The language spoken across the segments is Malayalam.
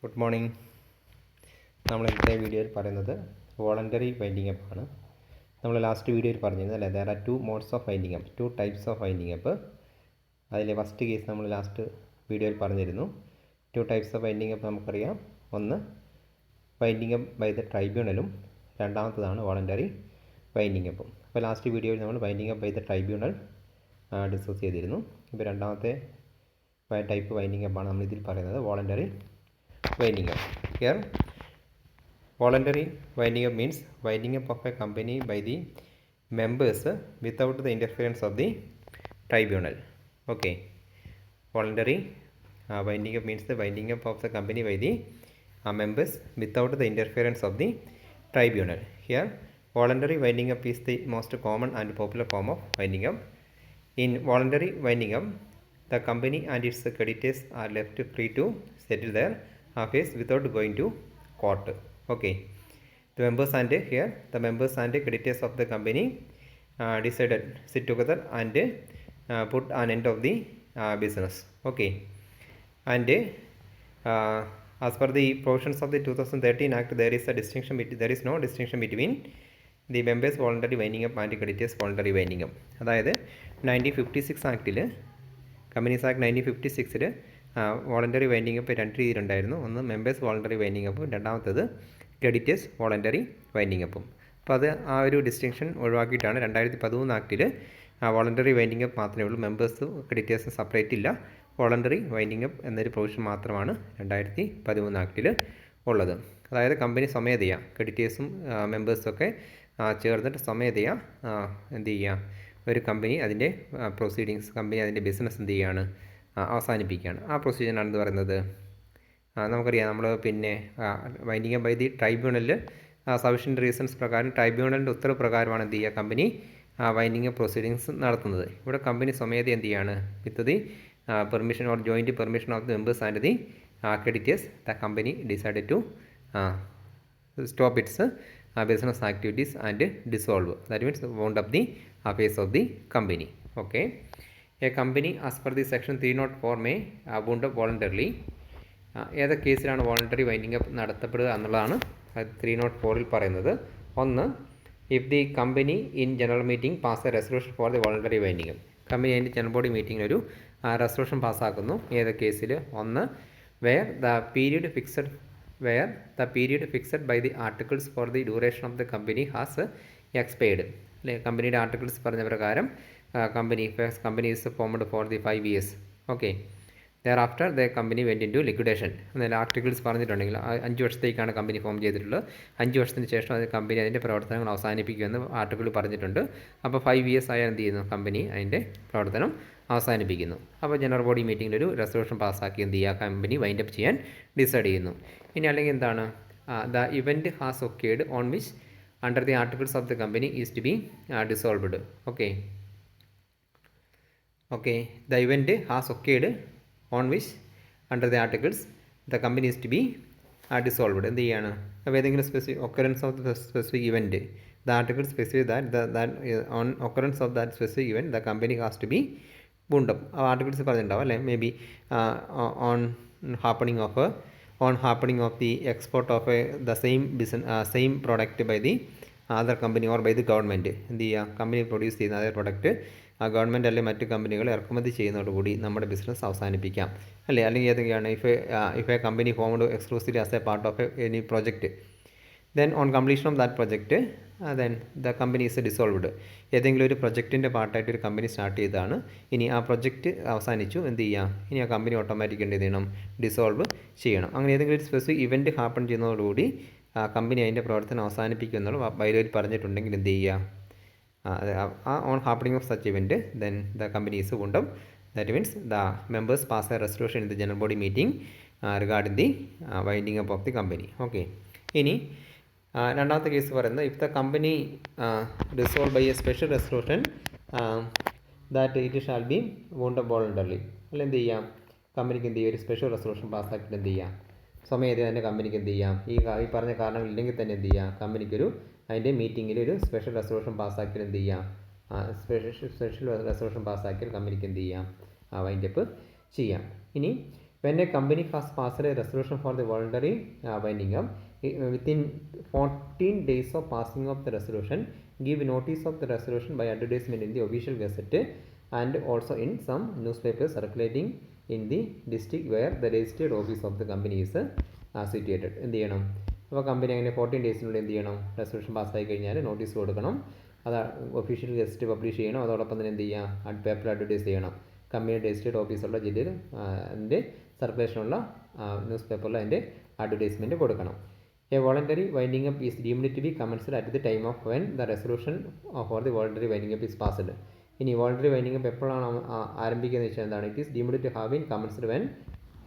Good morning. നമ്മൾ ഇന്നത്തെ വീഡിയോയിൽ പറയുന്നത് വോളണ്ടറി വൈൻഡിങ് അപ്പ് ആണ്. നമ്മൾ ലാസ്റ്റ് വീഡിയോയിൽ പറഞ്ഞിരുന്നു അല്ലേ, there are 2 modes of winding up, 2 types of winding up. അതിലെ ഫസ്റ്റ് കേസ് നമ്മൾ ലാസ്റ്റ് വീഡിയോയിൽ പറഞ്ഞിരുന്നു. 2 ടൈപ്സ് ഓഫ് വൈൻഡിങ് അപ്പ് നമുക്കറിയാം. ഒന്ന് വൈൻഡിങ് അപ്പ് ബൈ ദ ട്രൈബ്യൂണലും രണ്ടാമത്തതാണ് വോളണ്ടറി വൈൻഡിങ് അപ്പും. അപ്പോൾ ലാസ്റ്റ് വീഡിയോയിൽ നമ്മൾ winding up by the tribunal discuss ചെയ്തിരുന്നു. ഇപ്പോൾ രണ്ടാമത്തെ ടൈപ്പ് വൈൻഡിങ് അപ്പാണ് നമ്മൾ ഇതിൽ പറയുന്നത്, voluntary winding up. Here voluntary winding up means winding up of a company by the members without the interference of the tribunal. Okay, voluntary winding up means the winding up of the company by the members without the interference of the tribunal. Here voluntary winding up is the most common and popular form of winding up. In voluntary winding up, the company and its creditors are left free to settle their affairs without going to court. Okay, the members and creditors of the company decided sit together and put an end of the business. Okay, and as per the provisions of the 2013 Act, there is no distinction between the members voluntary winding up and creditors voluntary winding up. അതായത് 1956 ആക്ടിൽ, companies act 1956 voluntary winding up രണ്ട് രീതിയിലുണ്ടായിരുന്നു. ഒന്ന് മെമ്പേഴ്സ് വോളണ്ടറി വൈൻഡിങ് അപ്പും രണ്ടാമത്തത് ക്രെഡിറ്റേഴ്സ് വോളണ്ടറി വൈൻഡിങ് അപ്പും. അപ്പോൾ അത് ആ ഒരു ഡിസ്റ്റിങ്ഷൻ ഒഴിവാക്കിയിട്ടാണ് 2013 ആക്ടിൽ വോളണ്ടറി വൈൻഡിങ് അപ്പ് മാത്രമേ ഉള്ളൂ, മെമ്പേഴ്സും ക്രെഡിറ്റേഴ്സും സെപ്പറേറ്റ് ഇല്ല. വോളണ്ടറി വൈൻഡിങ് അപ്പ് എന്നൊരു പ്രൊവിഷൻ മാത്രമാണ് 2013 ആക്ടിൽ ഉള്ളത്. അതായത് കമ്പനി സ്വമേധയാ ക്രെഡിറ്റേഴ്സും മെമ്പേഴ്സൊക്കെ ചേർന്നിട്ട് സ്വമേധയാ എന്ത് ചെയ്യുക, ഒരു കമ്പനി അതിൻ്റെ പ്രൊസീഡിങ്സ്, കമ്പനി അതിൻ്റെ ബിസിനസ് എന്ത് ചെയ്യുകയാണ്, അവസാനിപ്പിക്കുകയാണ്. ആ പ്രൊസീജിയറാണ് എന്ത് പറയുന്നത്, നമുക്കറിയാം. നമ്മൾ പിന്നെ വൈൻഡിങ് അപ്പ് ബൈ ദി ട്രൈബ്യൂണലിൽ സഫിഷ്യൻറ്റ് റീസൺസ് പ്രകാരം ട്രൈബ്യൂണലിൻ്റെ ഉത്തരവ് പ്രകാരമാണ് എന്ത് ചെയ്യുക, കമ്പനി വൈൻഡിങ് അപ്പ് പ്രൊസീഡിങ്സ് നടത്തുന്നത്. ഇവിടെ കമ്പനി സ്വമേധ എന്ത് ചെയ്യാണ്, with the permission or joint permission of the members and the creditors, the company decided to stop its business activities and dissolve. That means wound up the affairs of the company. Okay, a company as per the section 304 may wound up voluntarily. ഏത് കേസിലാണ് വോളണ്ടറി വൈൻഡിങ് അപ്പ് നടത്തപ്പെടുക എന്നുള്ളതാണ് 304 പറയുന്നത്. ഒന്ന്, if the company in general meeting pass a resolution for the voluntary winding up, company അതിൻ്റെ ജനറൽ ബോഡി മീറ്റിംഗിൽ ഒരു റെസൊല്യൂഷൻ പാസ്സാക്കുന്നു. ഏത് കേസിൽ? ഒന്ന്, where the period fixed by the articles for the duration of the company has expired. അല്ലേ, കമ്പനിയുടെ ആർട്ടിക്കിൾസ് പറഞ്ഞ പ്രകാരം company is formed for the 5 years. Okay, thereafter the company went into liquidation. എന്നാൽ ആർട്ടിക്കിൾസ് പറഞ്ഞിട്ടുണ്ടെങ്കിൽ 5 വർഷത്തേക്കാണ് കമ്പനി ഫോം ചെയ്തിട്ടുള്ളത്. 5 വർഷത്തിന് ശേഷം അത് കമ്പനി അതിൻ്റെ പ്രവർത്തനങ്ങൾ അവസാനിപ്പിക്കുമെന്ന് ആർട്ടിക്കിൾ പറഞ്ഞിട്ടുണ്ട്. അപ്പോൾ 5 years ആയാൽ എന്ത് ചെയ്യുന്നു, കമ്പനി അതിൻ്റെ പ്രവർത്തനം അവസാനിപ്പിക്കുന്നു. അപ്പോൾ ജനറൽ ബോഡി മീറ്റിംഗിൽ ഒരു റെസൊല്യൂഷൻ പാസ്സാക്കി എന്ത് ചെയ്യുക, കമ്പനി വൈൻഡ് അപ്പ് ചെയ്യാൻ ഡിസൈഡ് ചെയ്യുന്നു. ഇനി അല്ലെങ്കിൽ എന്താണ്, the event has occurred on which under the articles of the company is to be dissolved. Okay, the event has occurred on which under the articles the company is to be dissolved. എന്ത് ചെയ്യാണ്, അപ്പോൾ ഏതെങ്കിലും specific occurrence of the specific event, the article specify that on occurrence of that specific event the company has to B wound up. ആ ആർട്ടിക്കിൾസ് പറഞ്ഞിട്ടുണ്ടാവും അല്ലേ, maybe on happening of the export of the same product by the other company or by the government. എന്ത് ചെയ്യുക, കമ്പനി പ്രൊഡ്യൂസ് ചെയ്യുന്ന അതേ പ്രോഡക്റ്റ് ഗവൺമെൻറ് അല്ലെങ്കിൽ മറ്റ് കമ്പനികൾ ഇറക്കുമതി ചെയ്യുന്നതോടുകൂടി നമ്മുടെ ബിസിനസ് അവസാനിപ്പിക്കാം അല്ലേ. അല്ലെങ്കിൽ ഏതൊക്കെയാണ്, if A company formed exclusively as A part of any project, then on completion of that project then the company is dissolved. ഏതെങ്കിലും ഒരു പ്രൊജക്റ്റിൻ്റെ പാർട്ടായിട്ട് ഒരു കമ്പനി സ്റ്റാർട്ട് ചെയ്തതാണ്, ഇനി ആ പ്രൊജക്റ്റ് അവസാനിച്ചു, എന്ത് ചെയ്യുക, ഇനി ആ കമ്പനി ഓട്ടോമാറ്റിക് എന്ത് ചെയ്യണം, ഡിസോൾവ് ചെയ്യണം. അങ്ങനെ ഏതെങ്കിലും ഒരു സ്പെസിഫിക് ഇവൻറ്റ് ഹാപ്പൺ ചെയ്യുന്നതോടുകൂടി കമ്പനി അതിൻ്റെ പ്രവർത്തനം അവസാനിപ്പിക്കും എന്നുള്ള ബൈലോയിൽ പറഞ്ഞിട്ടുണ്ടെങ്കിൽ എന്ത് ചെയ്യുക, ആ on happening of such event then the company is wound up. That means the members pass a resolution in the general body meeting regarding the winding up of the company. Okay, ഇനി രണ്ടാമത്തെ കേസ് പറയുന്നത്, if the company dissolve by a special resolution that it shall be wound up voluntarily. അല്ല എന്ത് ചെയ്യാം, കമ്പനിക്ക് എന്ത് ചെയ്യുക, ഒരു സ്പെഷ്യൽ റെസൊല്യൂഷൻ പാസ്സാക്കിയിട്ട് എന്ത് ചെയ്യാം, സ്വമേധയാ തന്നെ കമ്പനിക്ക് എന്ത് ചെയ്യാം, ഈ പറഞ്ഞ കാരണങ്ങളില്ലെങ്കിൽ തന്നെ എന്ത് ചെയ്യാം, കമ്പനിക്കൊരു അതിൻ്റെ മീറ്റിങ്ങിൽ ഒരു സ്പെഷ്യൽ റെസൊല്യൂഷൻ പാസ്സാക്കിയിട്ട് എന്ത് ചെയ്യാം, സ്പെഷ്യൽ റെസൊല്യൂഷൻ പാസ്സാക്കിയാൽ കമ്പനിക്ക് എന്ത് ചെയ്യാം, വൈൻഡ് അപ്പ് ചെയ്യാം. ഇനി When a company has passed a resolution for the voluntary winding up, within 14 days of passing of the resolution, give notice of the resolution by advertisement in the official gazette and also in some newspapers circulating in the district where the registered office of the company is situated. എന്ത് ചെയ്യണം? അപ്പോൾ കമ്പനി അങ്ങനെ 14 ഡേയ്സിനുള്ളിൽ എന്ത് ചെയ്യണം? റെസൊല്യൂഷൻ പാസ്സായി കഴിഞ്ഞാൽ നോട്ടീസ് കൊടുക്കണം. അത് ഒഫീഷ്യൽ ഗസറ്റ് പബ്ലിഷ് ചെയ്യണം. അതോടൊപ്പം തന്നെ എന്ത് ചെയ്യുക? പേപ്പർ അഡ്വർട്ടൈസ് ചെയ്യണം. കമ്പനിയുടെ രജിസ്റ്റേർഡ് ഓഫീസുള്ള ജില്ലയിൽ അതിൻ്റെ സർക്കുലേഷനുള്ള ന്യൂസ് പേപ്പറിൽ അതിൻ്റെ അഡ്വർടൈസ്മെൻറ്റ് കൊടുക്കണം. A voluntary winding up is deemed to be commenced at the time of when the resolution for the voluntary winding up is passed. ഇനി വോളണ്ടറി വൈൻഡിങ് അപ്പ് എപ്പോഴാണ് ആരംഭിക്കുന്നത് വെച്ചാൽ എന്താണ്? It is deemed to have been commenced when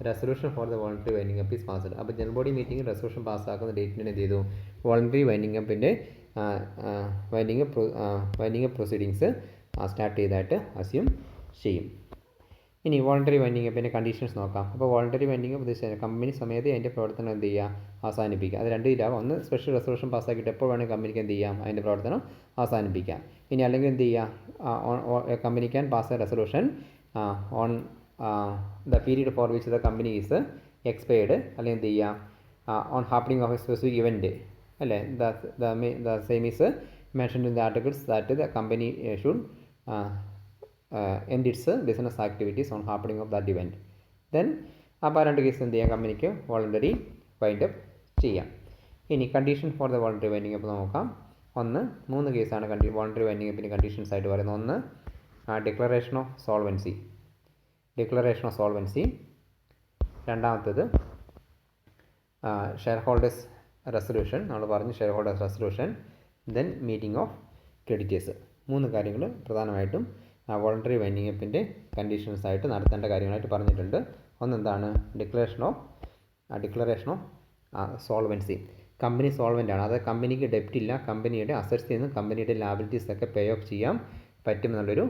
resolution for the voluntary winding up is passed. അപ്പോൾ ജനറൽ ബോഡി മീറ്റിംഗ് റെസൊല്യൂഷൻ പാസ്സാക്കുന്ന ഡേറ്റിന് എന്ത് ചെയ്തു? വോളണ്ടറി വൈൻഡിങ് അപ്പിൻ്റെ വൈൻഡിങ് അപ്പ് പ്രൊസീഡിങ്സ് സ്റ്റാർട്ട് ചെയ്തതായിട്ട് അസ്യൂം ചെയ്യും. ഇനി വോളണ്ടറി വൈൻഡിങ് അപ്പിൻ്റെ കണ്ടീഷൻസ് നോക്കാം. അപ്പോൾ വോളണ്ടറി വൈൻഡിങ് അപ്പ് ഉദ്ദേശിച്ച കമ്പനി സമയത്ത് അതിൻ്റെ പ്രവർത്തനം എന്ത് ചെയ്യുക? അവസാനിപ്പിക്കുക. അത് രണ്ട് രീതിയിലാവും. ഒന്ന് സ്പെഷ്യൽ റെസൊല്യൂഷൻ പാസ്സാക്കിയിട്ട് എപ്പോൾ വേണമെങ്കിൽ കമ്പനിക്ക് എന്ത് ചെയ്യാം? അതിൻ്റെ പ്രവർത്തനം അവസാനിപ്പിക്കാം. ഇനി അല്ലെങ്കിൽ എന്ത് ചെയ്യുക? Company can pass a resolution on the period for which the company is expired, അല്ലെങ്കിൽ എന്ത് ചെയ്യുക? On happening of a specific event, അല്ലേ? The same is mentioned in the articles that the company should end its business activities on happening of that event. Then അപ്പോൾ രണ്ട് കേസ് എന്ത് ചെയ്യാം? കമ്പനിക്ക് വോളണ്ടറി വൈൻഡ് അപ്പ് ചെയ്യാം. ഇനി condition for the voluntary winding up നോക്കാം. മൂന്ന് കേസാണ് വോളണ്ടറി വൈൻഡിങ് അപ്പിന് കണ്ടീഷൻസ് ആയിട്ട് പറയുന്നത്. ഒന്ന് ഡിക്ലറേഷൻ ഓഫ് സോൾവൻസി. രണ്ടാമത്തേത് ഷെയർ ഹോൾഡേഴ്സ് റെസൊല്യൂഷൻ. നമ്മൾ പറഞ്ഞു share holders resolution. Then meeting of creditors. മൂന്ന് കാര്യങ്ങൾ പ്രധാനമായിട്ടും വോളണ്ടറി വൈൻഡിങ് അപ്പിൻ്റെ കണ്ടീഷൻസ് ആയിട്ട് നടത്തേണ്ട കാര്യങ്ങളായിട്ട് പറഞ്ഞിട്ടുണ്ട്. ഒന്നെന്താണ്? Declaration of solvency. Company solvent ആണ്, അതായത് കമ്പനിക്ക് ഡെപ്റ്റ് ഇല്ല, കമ്പനിയുടെ അസറ്റ്സിൽ നിന്ന് കമ്പനിയുടെ ലാബിലിറ്റീസ് ഒക്കെ പേ ഓഫ് ചെയ്യാൻ പറ്റുമെന്നുള്ളൊരു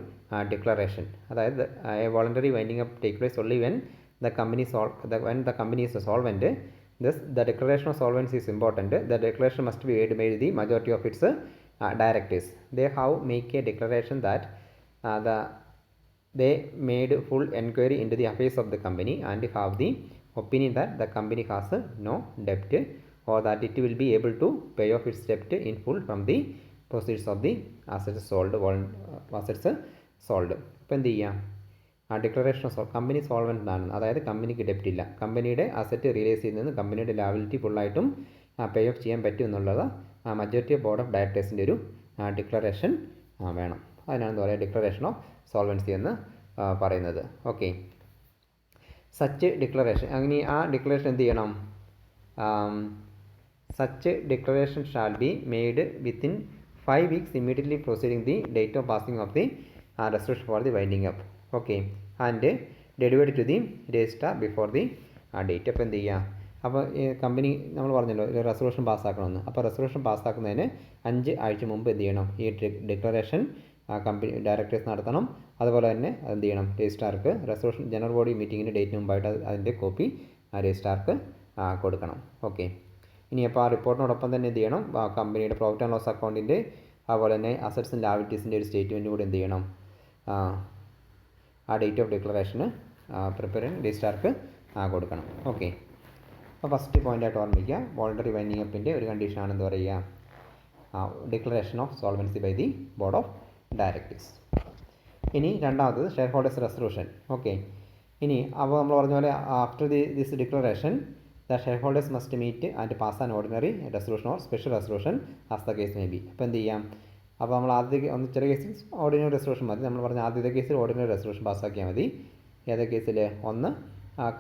ഡിക്ലറേഷൻ. അതായത് A voluntary winding up take place only when the company is solvent. Thus, the declaration of solvency is important. The declaration must be made by the majority of its directors. They have make a declaration that they made full enquiry into the affairs of the company and have the opinion that the company has no debt or that it will be able to pay off its debt in full from the proceeds of the assets sold. അപ്പോൾ എന്ത് ചെയ്യാം? ഡിക്ലറേഷൻ ഓഫ് കമ്പനി സോൾവൻ്റ് ആണ്, അതായത് കമ്പനിക്ക് ഡെപ്റ്റ് ഇല്ല, കമ്പനിയുടെ അസറ്റ് റിയലൈസ് ചെയ്യുന്നതിന് കമ്പനിയുടെ ലാബിലിറ്റി ഫുള്ളായിട്ടും പേ ഓഫ് ചെയ്യാൻ പറ്റും എന്നുള്ളത് മജോറിറ്റി ബോർഡ് ഓഫ് ഡയറക്ടേഴ്സിൻ്റെ ഒരു ഡിക്ലറേഷൻ വേണം. അതിനാണ് എന്താ പറയുക? ഡിക്ലറേഷൻ ഓഫ് സോൾവൻസി എന്ന് പറയുന്നത്. ഓക്കെ, സച്ച് ഡിക്ലറേഷൻ, അങ്ങനെ ആ ഡിക്ലറേഷൻ എന്ത് ചെയ്യണം? Such declaration shall be made within 5 weeks immediately preceding the date of passing of the resolution for the winding up. Okay, and delivered to the registrar before the date. അപ്പോൾ എന്ത് ചെയ്യുക? അപ്പോൾ കമ്പനി നമ്മൾ പറഞ്ഞല്ലോ റെസൊല്യൂഷൻ പാസ്സാക്കണമെന്ന്. അപ്പോൾ റെസൊല്യൂഷൻ പാസ്സാക്കുന്നതിന് 5 ആഴ്ച മുമ്പ് എന്ത് ചെയ്യണം? ഈ ഡിക്ലറേഷൻ കമ്പനി ഡയറക്ടേഴ്സ് നടത്തണം. അതുപോലെ തന്നെ എന്ത് ചെയ്യണം? രജിസ്ട്രാർക്ക് റെസൊല്യൂഷൻ ജനറൽ ബോഡി മീറ്റിങ്ങിൻ്റെ ഡേറ്റിന് മുമ്പായിട്ട് അതിൻ്റെ കോപ്പി രജിസ്ട്രാർക്ക് കൊടുക്കണം. ഓക്കെ, ഇനി അപ്പോൾ ആ റിപ്പോർട്ടിനോടൊപ്പം തന്നെ എന്ത് ചെയ്യണം? കമ്പനിയുടെ പ്രോഫിറ്റ് ആൻഡ് ലോസ് അക്കൗണ്ടിൻ്റെ അതുപോലെ തന്നെ അസറ്റ്സ് ആൻഡ് ലാബിലിറ്റീസിൻ്റെ ഒരു സ്റ്റേറ്റ്മെൻറ്റ് കൂടി എന്ത് ചെയ്യണം? ആ ഡേറ്റ് ഓഫ് ഡിക്ലറേഷന് പ്രിപ്പയർ രജിസ്ട്രാർക്ക് കൊടുക്കണം. ഓക്കെ, അപ്പോൾ ഫസ്റ്റ് പോയിൻ്റായിട്ട് ഓർമ്മിക്കുക, വോളണ്ടറി വൈൻഡിങ് അപ്പിൻ്റെ ഒരു കണ്ടീഷനാണ് എന്താ പറയുക? Declaration of solvency by the board of directors. ഇനി രണ്ടാമത്തത് ഷെയർ ഹോൾഡേഴ്സ് റെസൊല്യൂഷൻ. ഓക്കെ, ഇനി അപ്പോൾ നമ്മൾ പറഞ്ഞ പോലെ after this declaration the shareholders must meet and pass an ordinary resolution or special resolution as the case may be. അപ്പോൾ എന്ത് ചെയ്യാം? അപ്പോൾ നമ്മൾ ആദ്യത്തെ ചെറിയ കേസിൽ ഓർഡിനറി റെസൊല്യൂഷൻ മതി. നമ്മൾ പറഞ്ഞ ആദ്യത്തെ കേസിൽ ഓർഡിനറി റെസൊല്യൂഷൻ പാസ്സാക്കിയാൽ മതി. ഏതൊക്കെ കേസിൽ? ഒന്ന്,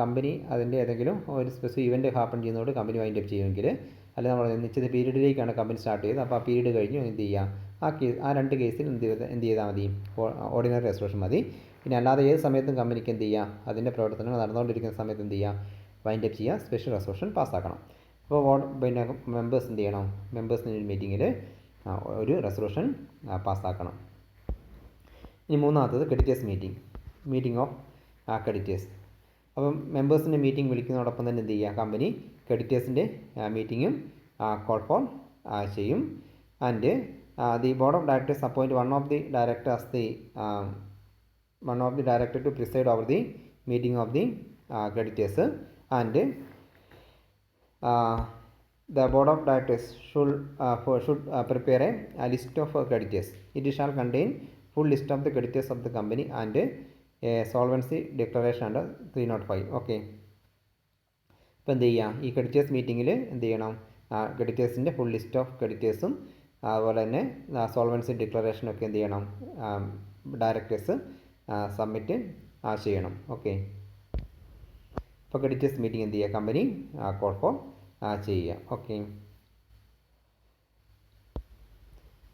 കമ്പനി അതിൻ്റെ ഏതെങ്കിലും ഒരു സ്പെസിഫിക് ഇവൻറ്റ് ഹാപ്പൺ ചെയ്യുന്നതോട് കമ്പനി വൈൻഡ് അപ്പ് ചെയ്യുമെങ്കിൽ, അല്ലെങ്കിൽ നമ്മൾ നിശ്ചിത പീരീഡിലേക്കാണ് കമ്പനി സ്റ്റാർട്ട് ചെയ്തത്, അപ്പോൾ ആ പീരീഡ് കഴിഞ്ഞ് എന്ത് ചെയ്യുക? ആ രണ്ട് കേസിൽ എന്ത് ചെയ്താൽ മതി? ഓർഡിനറി റെസൊല്യൂഷൻ മതി. പിന്നെ അല്ലാതെ ഏത് സമയത്തും കമ്പനിക്ക് എന്ത് ചെയ്യുക? അതിൻ്റെ പ്രവർത്തനങ്ങൾ നടന്നുകൊണ്ടിരിക്കുന്ന സമയത്ത് എന്ത് ചെയ്യുക? വൈൻഡ് അപ്പ് ചെയ്യുക, സ്പെഷ്യൽ റെസൊല്യൂഷൻ പാസ്സാക്കണം. അപ്പോൾ പിന്നെ മെമ്പേഴ്സ് എന്ത് ചെയ്യണം? മെമ്പേഴ്സിൻ്റെ മീറ്റിങ്ങിൽ ഒരു റെസൊല്യൂഷൻ പാസ്സാക്കണം. ഇനി മൂന്നാമത്തത് ക്രെഡിറ്റേഴ്സ് മീറ്റിംഗ് ഓഫ് ക്രെഡിറ്റേഴ്സ്. അപ്പം മെമ്പേഴ്സിൻ്റെ മീറ്റിംഗ് വിളിക്കുന്നതോടൊപ്പം തന്നെ എന്ത് ചെയ്യുക? കമ്പനി ക്രെഡിറ്റേഴ്സിൻ്റെ മീറ്റിങ്ങും കോൾ ഫോർ ചെയ്യും. And the board of directors appoint one of the director to preside over the meeting of the creditors and the board of directors should prepare a list of creditors. It shall contain full list of the creditors of the company and a solvency declaration under 305. Okay. ഇപ്പോൾ എന്ത് ചെയ്യുക, ഈ ക്രെഡിറ്റേഴ്സ് മീറ്റിങ്ങിൽ എന്ത് ചെയ്യണം, ക്രെഡിറ്റേഴ്സിൻ്റെ ഫുൾ ലിസ്റ്റ് ഓഫ് ക്രെഡിറ്റേഴ്സും അതുപോലെ തന്നെ സോൾവൻസി ഡിക്ലറേഷനൊക്കെ എന്ത് ചെയ്യണം, ഡയറക്ടേഴ്സ് സബ്മിറ്റ് ചെയ്യണം. ഓക്കെ. ഇപ്പോൾ ക്രെഡിറ്റേഴ്സ് മീറ്റിംഗ് എന്ത് ചെയ്യുക, കമ്പനി കോൾ ഫോർ ചെയ്യുക. ഓക്കെ.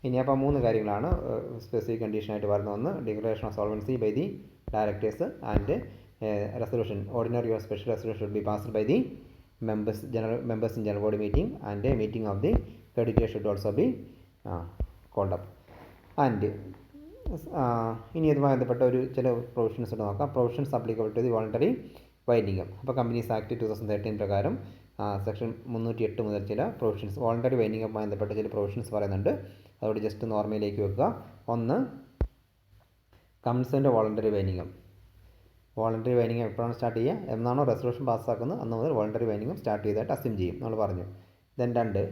ഇനി അപ്പോൾ 3 കാര്യങ്ങളാണ് സ്പെസിഫിക് കണ്ടീഷനായിട്ട് വരുന്ന ഒന്ന്, declaration of solvency by the directors and resolution, ordinary or special resolution should be passed by the members in general body meeting, and a meeting of the creditors should also be called up. And ഇനി ഇതുമായി ബന്ധപ്പെട്ട ഒരു ചില പ്രൊവിഷൻസ് നോക്കാം. Provisions applicable to the voluntary winding up. അപ്പോൾ കമ്പനീസ് ആക്ട് 2013 പ്രകാരം സെക്ഷൻ 308 മുതൽ ചില പ്രൊവിഷൻസ് വോളണ്ടറി വൈൻഡിംഗ് അപ്പുമായി ബന്ധപ്പെട്ട ചില പ്രൊവിഷൻസ് പറയുന്നുണ്ട്. അതോടെ ജസ്റ്റ് ഓർമ്മയിലേക്ക് വെക്കുക. ഒന്ന്, കമ്പനീസിൻ്റെ voluntary winding up. Voluntary winding എപ്പോഴാണ് സ്റ്റാർട്ട് ചെയ്യുക, എന്നാണോ റെസൊല്യൂഷൻ പാസ്സാക്കുന്നത് അന്ന് മുതൽ വോളണ്ടറി വൈൻഡിംഗ് സ്റ്റാർട്ട് ചെയ്തായിട്ട് അസ്യൂം ചെയ്യും, നമ്മൾ പറഞ്ഞു. Then 2,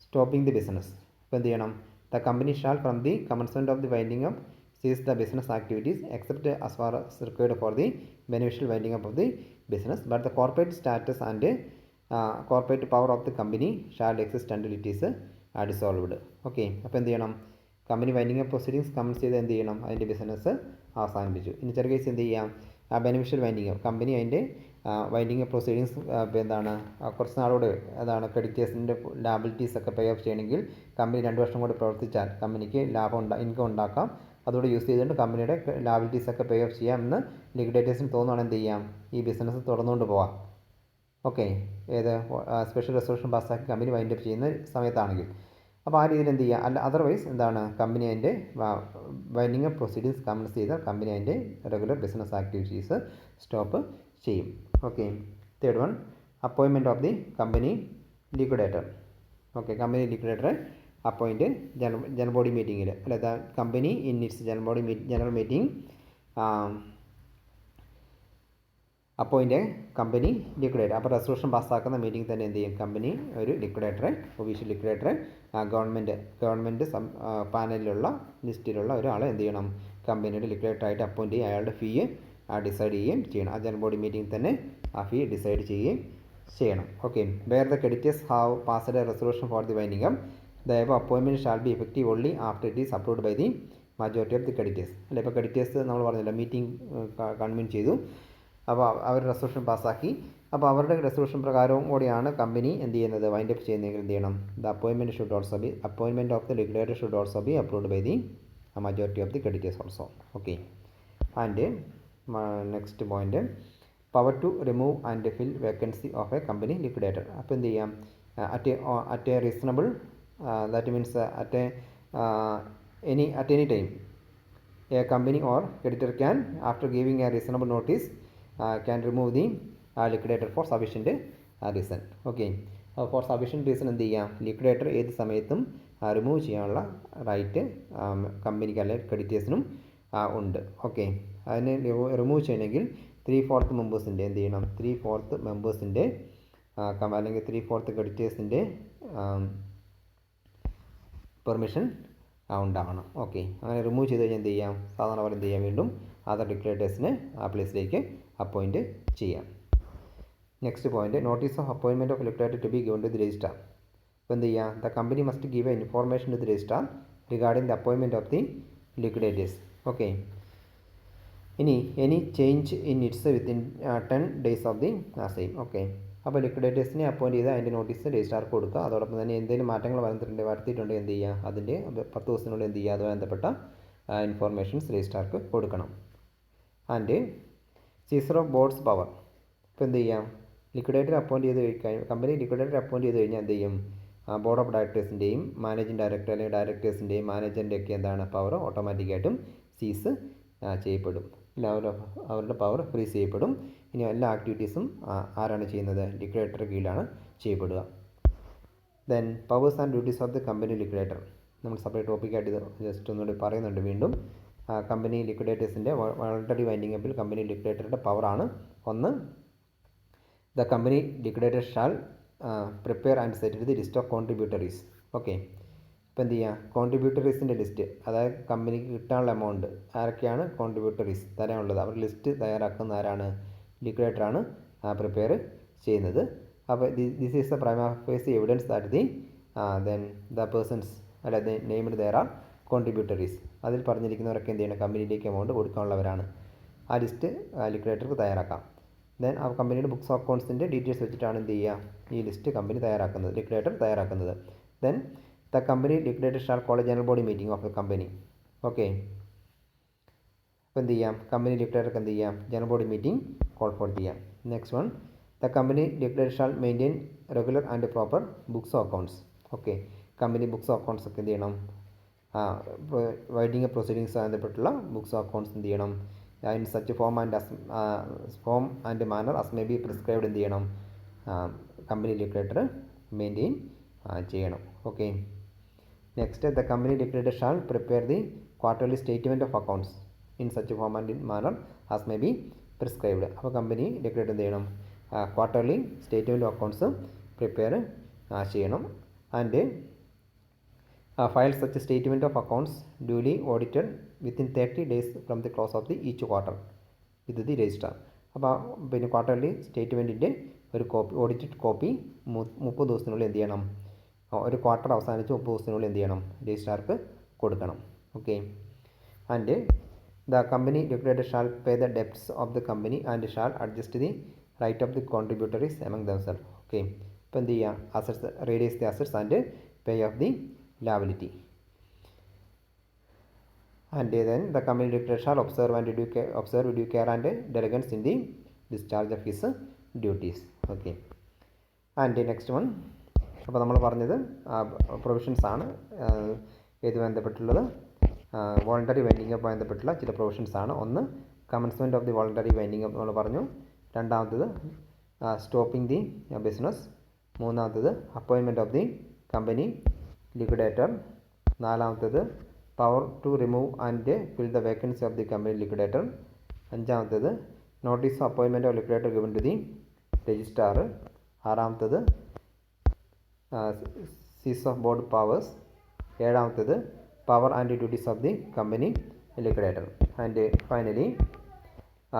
stopping the business. അപ്പോൾ എന്ത് ചെയ്യണം, the company shall from the commencement of the winding up cease the business activities except as far as required for the beneficial winding up of the business, but the corporate status and corporate power of the company shall exist until it is dissolved. Okay. അപ്പോൾ എന്ത് ചെയ്യണം, company winding up proceedings comments ചെയ്ത് എന്ത് ചെയ്യണം, അതിൻ്റെ ബിസിനസ് അവസാനിപ്പിച്ചു. ഇനി ചെറിയ കേസ് എന്ത് ചെയ്യാം, ബെനിഫിഷ്യൽ വൈൻഡിംഗ് അപ്പ് കമ്പനി അതിൻ്റെ വൈൻഡിംഗ് അപ്പ് പ്രൊസീഡിങ്സ് എന്താണ് കുറച്ച് നാളോട് അതാണ് ക്രെഡിറ്റേഴ്സിൻ്റെ ലാബിലിറ്റീസ് ഒക്കെ പേ ഓഫ് ചെയ്യണമെങ്കിൽ കമ്പനി 2 വർഷം കൂടി പ്രവർത്തിച്ചാൽ കമ്പനിക്ക് ഇൻകം ഉണ്ടാക്കാം. അതോടെ യൂസ് ചെയ്തുകൊണ്ട് കമ്പനിയുടെ ലാബിലിറ്റീസ് ഒക്കെ പേ ഓഫ് ചെയ്യാമെന്ന് ലിക്വിഡേറ്റേഴ്സിന് തോന്നുകയാണെങ്കിൽ എന്ത് ചെയ്യാം, ഈ ബിസിനസ് തുടർന്നുകൊണ്ട് പോവാം. ഓക്കെ. ഏത് സ്പെഷ്യൽ റെസൊല്യൂഷൻ പാസ്സാക്കി കമ്പനി വൈൻഡ് അപ്പ് ചെയ്യുന്ന സമയത്താണെങ്കിൽ. അപ്പോൾ ആ രീതിയിൽ എന്ത് ചെയ്യുക, അല്ല അതർവൈസ് എന്താണ് കമ്പനി അതിൻ്റെ വൈൻഡിംഗ് അപ്പ് പ്രൊസീഡിങ്സ് കമൻസ് ചെയ്താൽ കമ്പനി അതിൻ്റെ റെഗുലർ ബിസിനസ് ആക്ടിവിറ്റീസ് സ്റ്റോപ്പ് ചെയ്യും. Okay. 3rd one, appointment of the company liquidator. Okay. Company ലിക്വിഡേറ്ററെ അപ്പോയിൻറ്റ് ജനറൽ ബോഡി മീറ്റിങ്ങിൽ, അല്ല the company in its general meeting appoint company liquidator. അപ്പോൾ റെസൊല്യൂഷൻ പാസ്സാക്കുന്ന മീറ്റിംഗ് തന്നെ എന്ത് ചെയ്യും, കമ്പനി ഒരു ലിക്വിഡേറ്ററെ, ഒഫീഷ്യൽ ലിക്വിഡേറ്ററെ ഗവൺമെൻറ് പാനലിലുള്ള ലിസ്റ്റിലുള്ള ഒരാളെ എന്ത് ചെയ്യണം, കമ്പനിയുടെ ലിക്വിഡേറ്ററായിട്ട് അപ്പോയിൻറ്റ് ചെയ്യുക. അയാളുടെ ഫീ ഡിസൈഡ് ചെയ്യുകയും ചെയ്യണം. ആ ജനറൽ ബോഡി മീറ്റിംഗ് തന്നെ ആ ഫീ ഡിസൈഡ് ചെയ്യുകയും ചെയ്യണം. Okay. Where the creditors have passed a resolution for the winding up, the above appointment shall be effective only after it is approved by the majority of the creditors. അല്ല, ഇപ്പോൾ ക്രെഡിറ്റേഴ്സ് നമ്മൾ പറഞ്ഞില്ല മീറ്റിംഗ് കൺവീൻ ചെയ്തു, അപ്പോൾ അവർ റെസൊല്യൂഷൻ പാസ്സാക്കി. അപ്പോൾ അവരുടെ റെസൊല്യൂഷൻ പ്രകാരവും കൂടിയാണ് കമ്പനി എന്ത് ചെയ്യുന്നത്, വൈൻഡ് അപ്പ് ചെയ്യുന്നതെങ്കിൽ എന്ത് ചെയ്യണം, the appointment of the liquidator should also be approved by the majority of the creditors also. Okay. And next point, power to remove and fill vacancy of a company liquidator. അപ്പോൾ എന്ത് ചെയ്യാം, at a reasonable that means at any time a company or creditor can after giving a reasonable notice can remove the liquidator for sufficient reason. Okay. For sufficient reason എന്ത് ചെയ്യാം, ലിക്വിഡേറ്റർ ഏത് സമയത്തും റിമൂവ് ചെയ്യാനുള്ള റൈറ്റ് കമ്പനിക്ക് അല്ലെങ്കിൽ ക്രെഡിറ്റേഴ്സിനും ഉണ്ട്. ഓക്കെ. അതിനെ റിമൂവ് ചെയ്യണമെങ്കിൽ 3/4 മെമ്പേഴ്സിൻ്റെ എന്ത് ചെയ്യണം, 3/4 മെമ്പേഴ്സിൻ്റെ അല്ലെങ്കിൽ 3/4 ക്രെഡിറ്റേഴ്സിൻ്റെ പെർമിഷൻ ഉണ്ടാവണം. ഓക്കെ. അങ്ങനെ റിമൂവ് ചെയ്ത് കഴിഞ്ഞാൽ എന്ത് ചെയ്യാം, സാധാരണ പോലെ എന്ത് ചെയ്യാം, വീണ്ടും അതർ ഡിക്ലറേറ്റേഴ്സിനെ ആ പ്ലേസിലേക്ക് അപ്പോയിൻറ്റ് ചെയ്യാം. Next point, notice of appointment of liquidator to be given to the registrar. അപ്പോൾ എന്ത് ചെയ്യാം, the company must give a information to the registrar regarding the appointment of the liquidators. Okay. ഇനി any change in its within 10 days of the same. Okay. അപ്പോൾ ലിക്വിഡേറ്റേഴ്സിനെ അപ്പോയിൻറ്റ് ചെയ്ത് അതിൻ്റെ നോട്ടീസ് രജിസ്ട്രാർക്ക് കൊടുക്കുക. അതോടൊപ്പം തന്നെ എന്തെങ്കിലും മാറ്റങ്ങൾ വരുത്തിയിട്ടുണ്ടെങ്കിൽ എന്ത് ചെയ്യുക, അതിൻ്റെ 10 ദിവസത്തിനുള്ളിൽ എന്ത് ചെയ്യുക, അതുമായി ബന്ധപ്പെട്ട ഇൻഫോർമേഷൻസ് രജിസ്ട്രാർക്ക് കൊടുക്കണം. And cesser of boards power. ഇപ്പോൾ എന്ത് ചെയ്യാം, ലിക്വിഡേറ്റർ അപ്പോയിൻറ്റ് ചെയ്ത് കഴിഞ്ഞാൽ കമ്പനി ലിക്വിഡേറ്റർ അപ്പോയിൻറ്റ് ചെയ്ത് കഴിഞ്ഞാൽ എന്ത് ചെയ്യും, ബോർഡ് ഓഫ് ഡയറക്ടേഴ്സിൻ്റെയും മാനേജിംഗ് ഡയറക്ടർ അല്ലെങ്കിൽ ഡയറക്ടേഴ്സിൻ്റെയും മാനേജറിൻ്റെയൊക്കെ എന്താണ് പവർ ഓട്ടോമാറ്റിക്കായിട്ടും സീസ് ചെയ്യപ്പെടും. അവരുടെ പവർ ഫ്രീസ് ചെയ്യപ്പെടും. ഇനി എല്ലാ ആക്ടിവിറ്റീസും ആരാണ് ചെയ്യുന്നത്, ലിക്വിഡേറ്റർ കീഴിലാണ് ചെയ്യപ്പെടുക. Then powers and duties of the company liquidator. നമ്മൾ സെപ്പറേറ്റ് ടോപ്പിക്കായിട്ട് ഇത് ജസ്റ്റ് ഒന്നുകൂടി പറയുന്നുണ്ട് വീണ്ടും. കമ്പനി ലിക്വിഡേറ്റേഴ്സിൻ്റെ വോളണ്ടറി വൈൻഡിംഗ് അപ്പിൽ കമ്പനി ലിക്വിഡേറ്ററുടെ പവറാണ് ഒന്ന്, the company liquidator shall prepare and set the list of contributories. Okay, ഇപ്പോൾ എന്ത് ചെയ്യുക, കോൺട്രിബ്യൂട്ടറീസിൻ്റെ ലിസ്റ്റ്, അതായത് കമ്പനിക്ക് കിട്ടാനുള്ള എമൗണ്ട്, ആരൊക്കെയാണ് കോൺട്രിബ്യൂട്ടറീസ് തരാനുള്ളത്, അവർ ലിസ്റ്റ് തയ്യാറാക്കുന്ന ആരാണ്, ലിക്വിഡേറ്ററാണ് പ്രിപ്പയർ ചെയ്യുന്നത്. അപ്പോൾ this is the prima facie evidence that then the persons അല്ലെ നെയ്മഡ് ദെയർ ആർ കോൺട്രിബ്യൂട്ടറീസ്. അതിൽ പറഞ്ഞിരിക്കുന്നവരൊക്കെ എന്ത് ചെയ്യണം, കമ്പനിയിലേക്ക് എമൗണ്ട് കൊടുക്കാനുള്ളവരാണ്. ആ ലിസ്റ്റ് ലിക്വിഡേറ്റർക്ക് തയ്യാറാക്കാം. ദെൻ ആ കമ്പനിയുടെ ബുക്സ് ഓഫ് അക്കൗണ്ട്സിൻ്റെ ഡീറ്റെയിൽസ് വെച്ചിട്ടാണ് എന്ത് ചെയ്യുക, ഈ ലിസ്റ്റ് കമ്പനി തയ്യാറാക്കുന്നത്, ലിക്വിഡേറ്റർ തയ്യാറാക്കുന്നത്. Then the company liquidator shall call a general body meeting of the company. Okay, അപ്പോൾ എന്ത് ചെയ്യാം, കമ്പനി ലിക്വിഡേറ്റർക്ക് എന്ത് ചെയ്യാം, general body meeting call for ചെയ്യാം. Next one, the company liquidator shall maintain regular and proper books of accounts. Okay, company books of accounts ഒക്കെ എന്ത് ചെയ്യണം, വൈൻഡിങ് പ്രൊസീഡിങ്സ് ബന്ധപ്പെട്ടുള്ള ബുക്സ് ഓഫ് അക്കൗണ്ട്സ് എന്ത് ചെയ്യണം, in such form and manner as may be prescribed എന്ത് ചെയ്യണം, കമ്പനി ലിക്വിഡേറ്റർ മെയിൻറ്റെയിൻ ചെയ്യണം. Okay, next, the company liquidator shall prepare the quarterly statement of accounts in such form and manner as may be prescribed. അപ്പോൾ കമ്പനി ലിക്വിഡേറ്റർ എന്ത് ചെയ്യണം, quarterly statement of accounts prepare ചെയ്യണം. And file such statement of accounts duly audited within 30 days from the close of the each quarter with the registrar. അപ്പോൾ പിന്നെ ക്വാർട്ടർലി സ്റ്റേറ്റ്മെൻറ്റിൻ്റെ ഒരു കോപ്പി, ഓഡിറ്റഡ് കോപ്പി 30 ദിവസത്തിനുള്ളിൽ എന്ത് ചെയ്യണം, ഒരു ക്വാർട്ടർ അവസാനിച്ച് 30 ദിവസത്തിനുള്ളിൽ എന്ത് ചെയ്യണം, രജിസ്ട്രാർക്ക് കൊടുക്കണം. Okay, and the company liquidator shall pay the debts of the company and shall adjust the right of the contributories among themself. Okay, ഇപ്പോൾ എന്ത് ചെയ്യുക, assets reduce the assets and pay off the liability. And then the company director shall observe due care and diligence in the discharge of his duties. Okay, and the next one, അപ്പോൾ നമ്മൾ പറഞ്ഞത് പ്രൊവിഷൻസ് ആണ് ഇത് ബന്ധപ്പെട്ടുള്ളത്, വോളണ്ടറി വൈൻഡിങ് അപ്പ് ബന്ധപ്പെട്ടുള്ള ചില പ്രൊവിഷൻസ് ആണ്. ഒന്ന്, commencement of the voluntary winding up നമ്മൾ പറഞ്ഞു. രണ്ടാമത്തത് സ്റ്റോപ്പിംഗ് ദി ബിസിനസ്. മൂന്നാമത്തത് appointment of the company liquidator. നാലാമത്തേത് power to remove and fill the vacancy of the company liquidator. അഞ്ചാമത്തേത് notice of appointment of liquidator given to the registrar. ആറാമത്തേത് സീസ് ഓഫ് ബോർഡ് പവേഴ്സ്. ഏഴാമത്തേത് power and duties of the company liquidator. And finally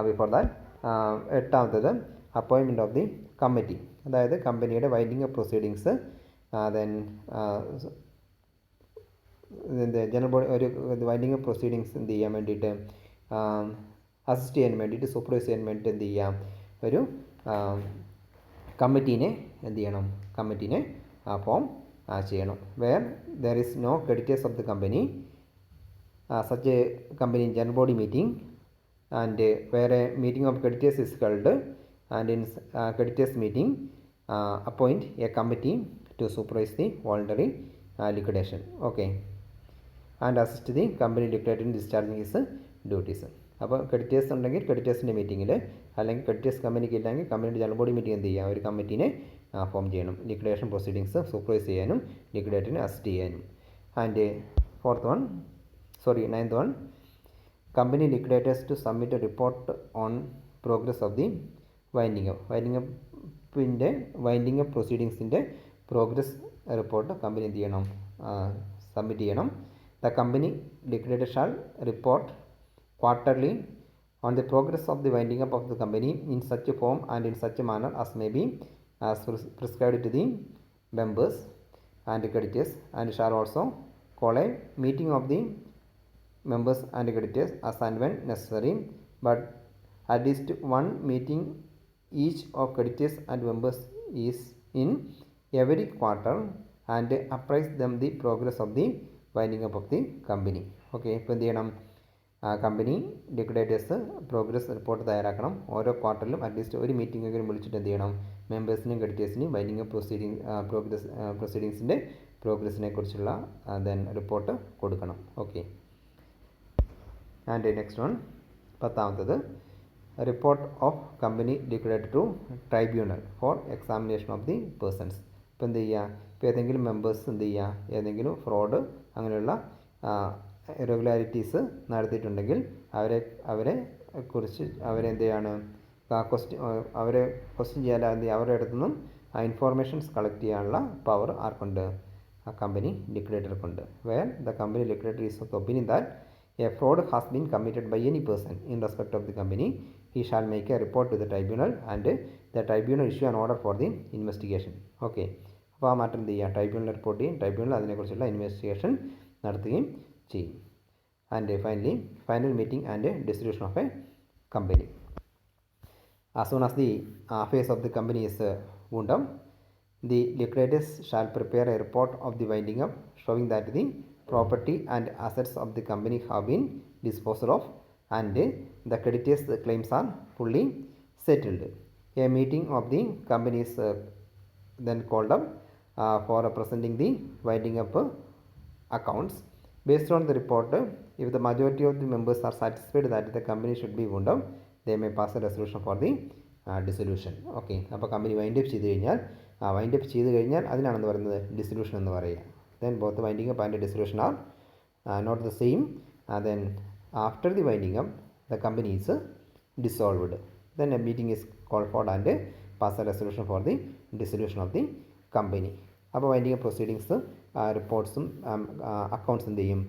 before that എട്ടാമത്തേത് അപ്പോയിൻമെൻറ്റ് ഓഫ് ദി കമ്മിറ്റി, അതായത് കമ്പനിയുടെ winding up proceedings then general body ഒരു വൈൻഡിങ് അപ്പ് പ്രൊസീഡിങ്സ് എന്ത് ചെയ്യാൻ വേണ്ടിയിട്ട് അസിസ്റ്റ് ചെയ്യാൻ വേണ്ടിയിട്ട്, സൂപ്പർവൈസ് ചെയ്യാൻ വേണ്ടിയിട്ട് എന്ത് ചെയ്യാം, ഒരു കമ്മിറ്റീനെ എന്ത് ചെയ്യണം, കമ്മിറ്റീനെ ഫോം ചെയ്യണം. Where there is no creditors of the company such a company general body meeting and where a meeting of creditors is held and in creditors meeting appoint a committee to supervise the voluntary liquidation. Okay, and assist the company liquidator in discharging his duties. അപ്പോൾ ക്രെഡിറ്റേഴ്സ് ഉണ്ടെങ്കിൽ ക്രെഡിറ്റേഴ്സിൻ്റെ മീറ്റിങ്ങിൽ, അല്ലെങ്കിൽ ക്രെഡിറ്റേഴ്സ് കമ്പനിക്ക് ഇല്ലെങ്കിൽ കമ്പനിയുടെ ജനറൽ ബോഡി മീറ്റിംഗ് എന്ത് ചെയ്യുക, ഒരു കമ്മിറ്റീനെ ഫോം ചെയ്യണം, ലിക്വിഡേഷൻ പ്രൊസീഡിങ്സ് സൂപ്പർവൈസ് ചെയ്യാനും ലിക്വിഡേറ്ററിനെ അസിസ്റ്റ് ചെയ്യാനും. And ninth one, company liquidators to submit a report on progress of the winding up പ്രൊസീഡിങ്സിൻ്റെ പ്രോഗ്രസ് റിപ്പോർട്ട് കമ്പനി എന്ത് ചെയ്യണം, സബ്മിറ്റ് ചെയ്യണം. The company liquidator shall report quarterly on the progress of the winding up of the company in such form and in such manner as may be prescribed to the members and creditors, and shall also call a meeting of the members and creditors as and when necessary, but at least one meeting each of creditors and members is in every quarter, and apprise them the progress of the winding up of the company. Okay, ഇപ്പോൾ എന്ത് ചെയ്യണം, കമ്പനി ലിക്വിഡേറ്റേഴ്സ് പ്രോഗ്രസ് റിപ്പോർട്ട് തയ്യാറാക്കണം. ഓരോ ക്വാർട്ടറിലും അറ്റ്ലീസ്റ്റ് ഒരു മീറ്റിംഗ് എങ്കിലും വിളിച്ചിട്ട് എന്ത് ചെയ്യണം, മെമ്പേഴ്സിനും ക്രെഡിറ്റേഴ്സിനും വൈൻഡിങ് അപ്പ് പ്രൊസീഡിങ്സിൻ്റെ പ്രോഗ്രസ്സിനെ കുറിച്ചുള്ള ദെൻ റിപ്പോർട്ട് കൊടുക്കണം. ഓക്കെ, ആൻഡ് നെക്സ്റ്റ് വൺ, പത്താമത്തത് report of company liquidator to tribunal for examination of the persons. ഇപ്പോൾ എന്ത് ചെയ്യുക, ഇപ്പോൾ ഏതെങ്കിലും മെമ്പേഴ്സ് എന്ത് ചെയ്യുക, ഏതെങ്കിലും ഫ്രോഡ് അങ്ങനെയുള്ള ഇറഗുലാരിറ്റീസ് നടത്തിയിട്ടുണ്ടെങ്കിൽ അവരെ കുറിച്ച് അവരെന്ത് ചെയ്യാണ്, അവരെ ക്വസ്റ്റ്യൻ ചെയ്യാൻ അവരുടെ അടുത്തു നിന്നും ആ ഇൻഫോർമേഷൻസ് കളക്ട് ചെയ്യാനുള്ള പവർ ആർക്കുണ്ട്? ആ കമ്പനി ലിക്വിഡേറ്റർക്കുണ്ട്. Where the company liquidator is of the opinion that a fraud has been committed by any person in respect of the company, he shall make a report to the tribunal and the tribunal issue an order for the investigation. Okay, അപ്പോൾ ആ മാറ്റം എന്ത് ചെയ്യുക? ട്രൈബ്യൂണൽ റിപ്പോർട്ട് ചെയ്യും. ട്രൈബ്യൂണൽ അതിനെക്കുറിച്ചുള്ള ഇൻവെസ്റ്റിഗേഷൻ നടത്തുകയും ചെയ്യും. And finally final meeting and distribution of A company. As soon as the affairs of the company is wound up, the liquidators shall prepare a report of the winding up showing that the property and assets of the company have been disposed of and the creditors' claims are fully settled. A meeting of the company is then called up for presenting the winding up accounts. Based on the report, if the majority of the members are satisfied that the company should be wound up, they may pass a resolution for the dissolution. Okay, അപ്പോൾ കമ്പനി വൈൻഡപ്പ് ചെയ്ത് കഴിഞ്ഞാൽ അതിനാണെന്ന് പറയുന്നത് ഡിസൊല്യൂഷൻ എന്ന് പറയുക. Then both winding up and dissolution are not the same. Then after the winding up the company is dissolved. Then a meeting is called for and pass a resolution for the dissolution of the company. അപ്പോൾ വൈൻഡിങ് അപ്പ് പ്രൊസീഡിങ്സ് റിപ്പോർട്ട്സും അക്കൗണ്ട്സ് എന്ത് ചെയ്യും?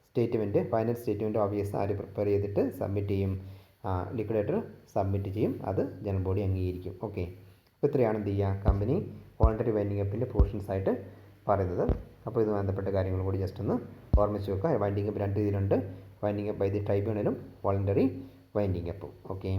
സ്റ്റേറ്റ്മെൻറ്റ്, ഫൈനൽ സ്റ്റേറ്റ്മെൻറ്റ് ഓഫീസ് ആര് പ്രിപ്പയർ ചെയ്തിട്ട് സബ്മിറ്റ് ചെയ്യും? ലിക്വിഡേറ്റർ സബ്മിറ്റ് ചെയ്യും. അത് ജനറൽ ബോഡി അംഗീകരിക്കും. ഓക്കെ, അപ്പോൾ ഇത്രയാണ് എന്ത് ചെയ്യുക? കമ്പനി വോളണ്ടറി വൈൻഡിങ് അപ്പിൻ്റെ പോർഷൻസ് ആയിട്ട് പറയുന്നത്. അപ്പോൾ ഇത് ബന്ധപ്പെട്ട കാര്യങ്ങൾ കൂടി ജസ്റ്റ് ഒന്ന് ഓർമ്മിച്ച് വെക്കുക. വൈൻഡിങ് അപ്പ് രണ്ട് രീതിയിലുണ്ട്. വൈൻഡിങ് അപ്പ് ബൈ ദി ട്രൈബ്യൂണലും വോളണ്ടറി വൈൻഡിങ് അപ്പും. ഓക്കെ.